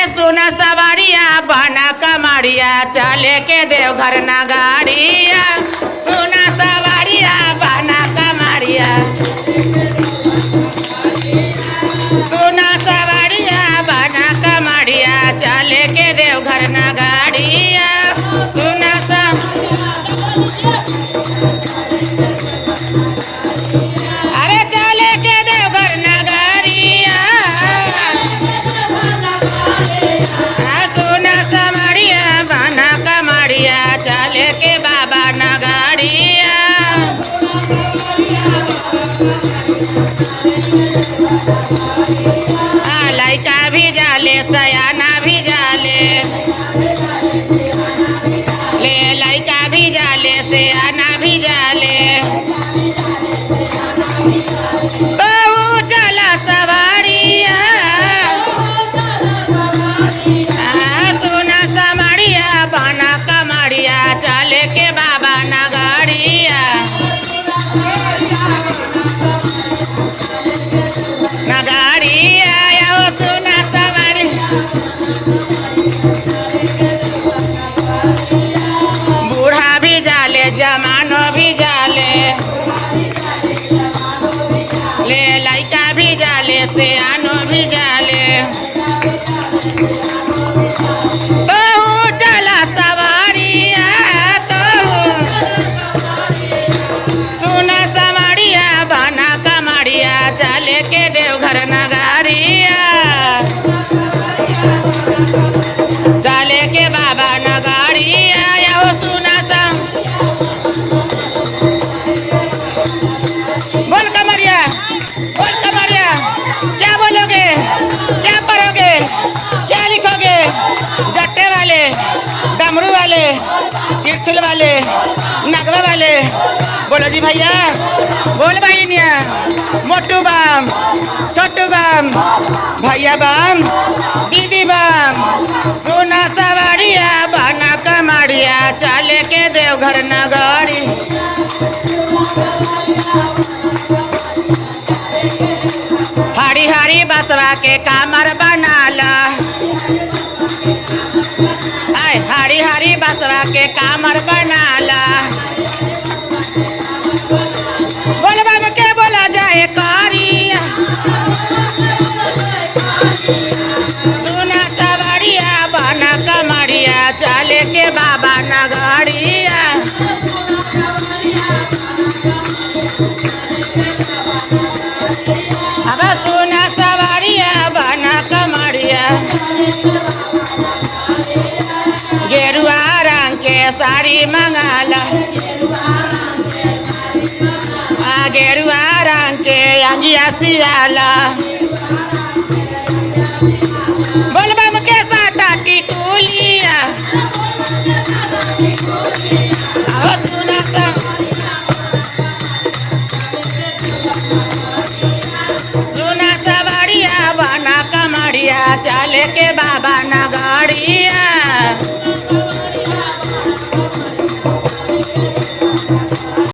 सुना सवारिया बना कमरिया चले के देवघर नगाड़िया। सुना सवारिया बना कमरिया, सुना सवारिया बना कमरिया चले के देवघर नगाड़िया। सुना अरे चले के देवघर नगाड़िया। सुना सवारिया बना कमरिया चले के बाबा नगाड़िया। लइका भी जाले सयाना भी जाले, ले लइका भी जाले सयाना भी जाले। कहू चला सवारिया, सुना सवारिया बना कमरिया चले के बाबा नगाड़िया। नगाड़िया आओ सुना सवारी, बूढ़ा भी जाले जमानो भी जाले, ले लइका भी जाले सियानो भी जाले। कहू चला सवारिया, सुना सवारिया बना कमरिया चले के देवघर नगाड़िया। चले के बाबा नगाड़िया आओ सुना बोल कमरिया, बोल कमरिया। क्या बोलोगे, क्या पढ़ोगे, क्या लिखोगे? जट्टे वाले, डमरू वाले, त्रिशूल वाले, नगवा वाले, बोलो जी भैया, बोल भाई निया। मोटू बम, छोटू बम, भैया बम, दीदी बम। सुना सवारिया बना कमरिया चले के देवघर नगाड़ी। हरी हरी बसवा के कामर बनाला, आय हरी हरी बसवा के कामर बनाला। बोलबा में के बोला जाए कारिया। सुना सवारिया बना कमरिया चले के बाबा नगाड़िया। अब सुना सवारिया बना कमरिया, गेरुआ रंग के साड़ी मंगाला, गेरुआ रंग के अंगिया सियाला। बोलबा में के साटा टिटुलिया, सुना सवारिया बना कमरिया चले के बाबा नगाड़िया।